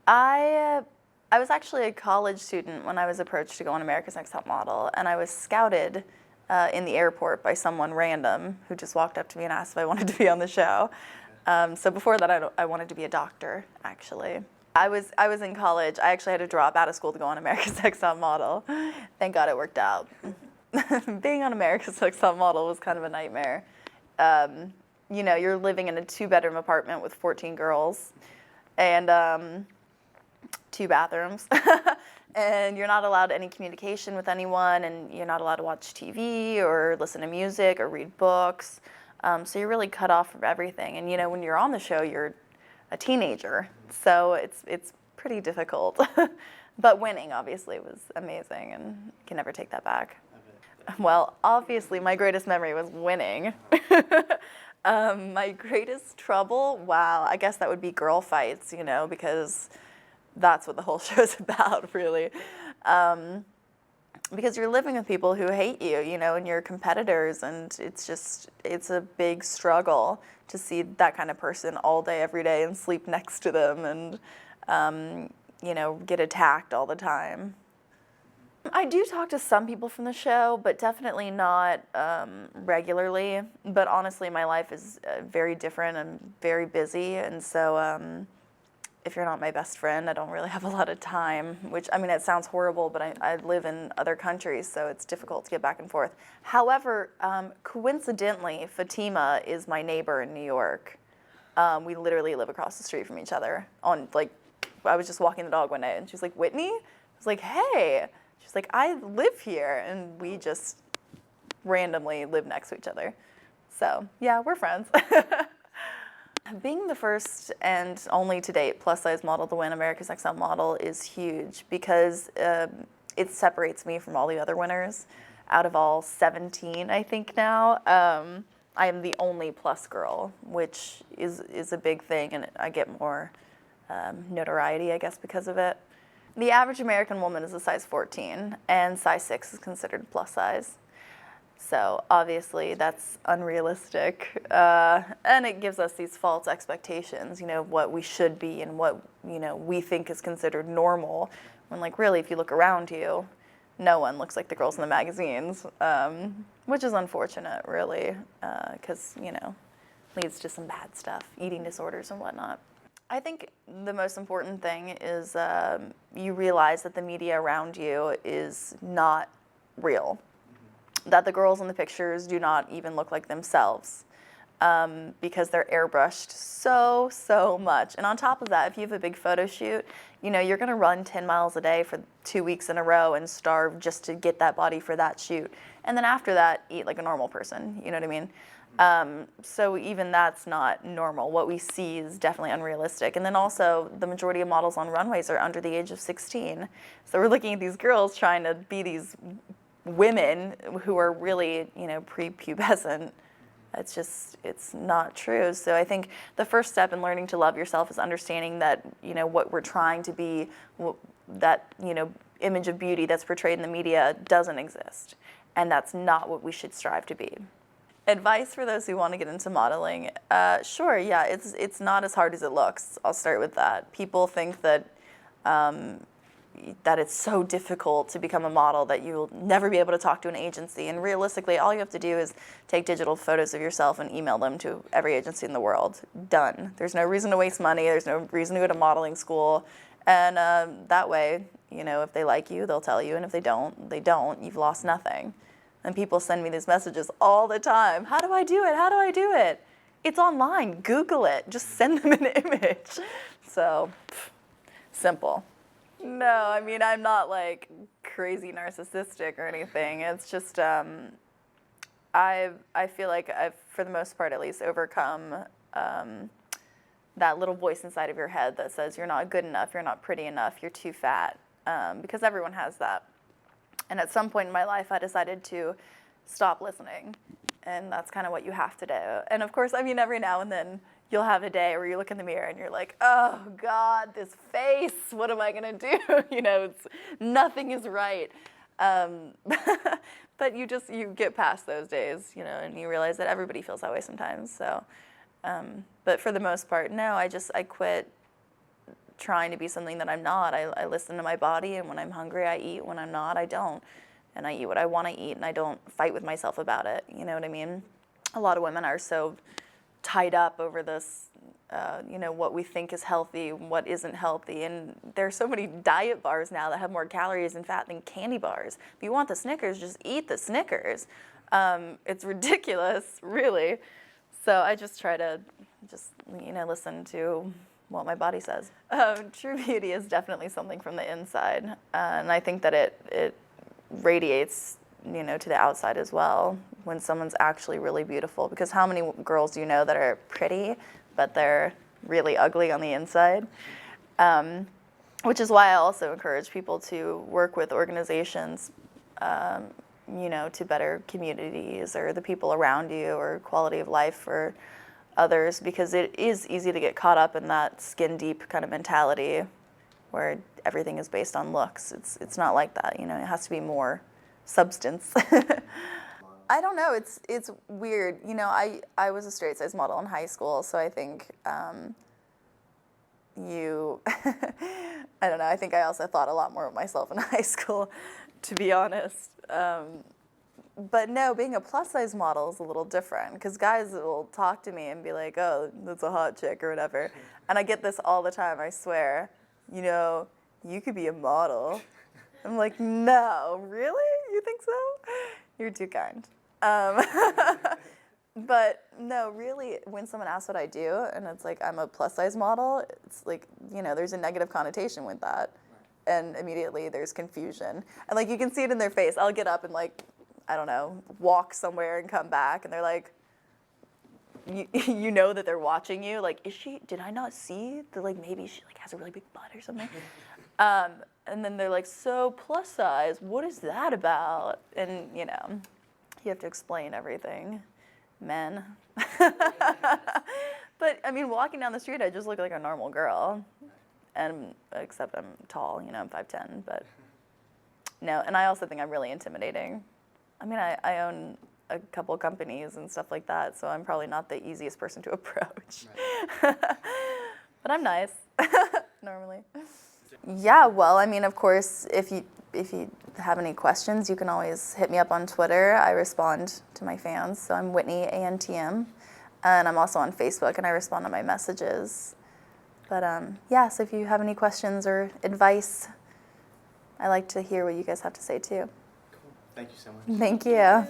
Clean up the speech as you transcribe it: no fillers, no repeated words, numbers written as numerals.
I I was actually a college student when I was approached to go on America's Next Top Model, and I was scouted in the airport by someone random who just walked up to me and asked if I wanted to be on the show. So before that, I wanted to be a doctor, actually. I was in college. I actually had to drop out of school to go on America's Next Top Model. Thank God it worked out. Being on America's Next Top Model was kind of a nightmare. You know, you're living in a 2-bedroom apartment with 14 girls and 2 bathrooms. And you're not allowed any communication with anyone, and you're not allowed to watch TV or listen to music or read books. So you're really cut off from everything. And you know, when you're on the show, you're a teenager, so it's pretty difficult. But winning, obviously, was amazing, and you can never take that back. Well, obviously, my greatest memory was winning. My greatest trouble, wow, I guess that would be girl fights, you know, because that's what the whole show's about, really. Because you're living with people who hate you, you know, and you're competitors, and it's a big struggle to see that kind of person all day, every day, and sleep next to them, and, you know, get attacked all the time. I do talk to some people from the show, but definitely not regularly. But honestly, my life is very different. I'm very busy, and so if you're not my best friend, I don't really have a lot of time, which, I mean, it sounds horrible, but I live in other countries, so it's difficult to get back and forth. However, coincidentally, Fatima is my neighbor in New York. We literally live across the street from each other. I was just walking the dog one day, and she was like, "Whitney?" I was like, "Hey." She's like, "I live here," and we just randomly live next to each other. So, yeah, we're friends. Being the first and only to date plus-size model to win America's Next Top Model is huge because it separates me from all the other winners. Out of all 17, I think now, I am the only plus girl, which is a big thing, and I get more notoriety, I guess, because of it. The average American woman is a size 14, and size 6 is considered plus size. So obviously that's unrealistic, and it gives us these false expectations, you know, of what we should be and what, you know, we think is considered normal, when like really if you look around you, no one looks like the girls in the magazines, which is unfortunate really, because, you know, leads to some bad stuff, eating disorders and whatnot. I think the most important thing is you realize that the media around you is not real. That the girls in the pictures do not even look like themselves because they're airbrushed so much. And on top of that, if you have a big photo shoot, you know, you're gonna run 10 miles a day for 2 weeks in a row and starve just to get that body for that shoot. And then after that, eat like a normal person, you know what I mean? So even that's not normal. What we see is definitely unrealistic. And then also, the majority of models on runways are under the age of 16. So we're looking at these girls trying to be these women who are really, you know, prepubescent. It's not true. So I think the first step in learning to love yourself is understanding that, you know, what we're trying to be, that, you know, image of beauty that's portrayed in the media doesn't exist. And that's not what we should strive to be. Advice for those who want to get into modeling, sure, yeah, it's not as hard as it looks. I'll start with that. People think that that it's so difficult to become a model that you'll never be able to talk to an agency. And realistically, all you have to do is take digital photos of yourself and email them to every agency in the world. Done. There's no reason to waste money. There's no reason to go to modeling school. And that way, you know, if they like you, they'll tell you. And if they don't, they don't. You've lost nothing. And people send me these messages all the time. How do I do it? How do I do it? It's online. Google it. Just send them an image. So, simple. No, I mean, I'm not like crazy narcissistic or anything. It's just I feel like I've, for the most part at least, overcome that little voice inside of your head that says you're not good enough, you're not pretty enough, you're too fat, because everyone has that. And at some point in my life, I decided to stop listening, and that's kind of what you have to do. And of course, I mean, every now and then, you'll have a day where you look in the mirror and you're like, oh God, this face, what am I gonna do? You know, nothing is right. But you get past those days, you know, and you realize that everybody feels that way sometimes. So, but for the most part, no, I quit trying to be something that I'm not. I listen to my body, and when I'm hungry, I eat. When I'm not, I don't. And I eat what I want to eat, and I don't fight with myself about it. You know what I mean? A lot of women are so tied up over this, what we think is healthy, what isn't healthy. And there's so many diet bars now that have more calories and fat than candy bars. If you want the Snickers, just eat the Snickers. It's ridiculous, really. So I just try to listen to what my body says. True beauty is definitely something from the inside. And I think that it radiates, to the outside as well when someone's actually really beautiful. Because how many girls do you know that are pretty, but they're really ugly on the inside? Which is why I also encourage people to work with organizations, to better communities or the people around you or quality of life for others, because it is easy to get caught up in that skin deep kind of mentality where everything is based on looks. It's not like that, it has to be more substance. I don't know, it's weird. I was a straight size model in high school, so I think I don't know, I think I also thought a lot more of myself in high school, to be honest. But no, being a plus size model is a little different, because guys will talk to me and be like, oh, that's a hot chick or whatever. And I get this all the time, I swear. You could be a model. I'm like, no, really? You think so? You're too kind. But no, really, when someone asks what I do, and it's like, I'm a plus size model, it's like, there's a negative connotation with that. And immediately there's confusion. And like, you can see it in their face. I'll get up and like, I don't know, walk somewhere and come back, and they're like, you know that they're watching you. Like, did I not see that, like, maybe she like has a really big butt or something? And then they're like, so plus size, what is that about? And, you have to explain everything. Men. But, I mean, walking down the street, I just look like a normal girl. And except I'm tall, I'm 5'10", but no. And I also think I'm really intimidating. I mean, I own a couple companies and stuff like that, so I'm probably not the easiest person to approach. Right. But I'm nice, normally. Yeah, well, I mean, of course, if you have any questions, you can always hit me up on Twitter. I respond to my fans, so I'm Whitney ANTM, and I'm also on Facebook, and I respond to my messages. But yeah, so if you have any questions or advice, I like to hear what you guys have to say too. Cool. Thank you so much. Thank you.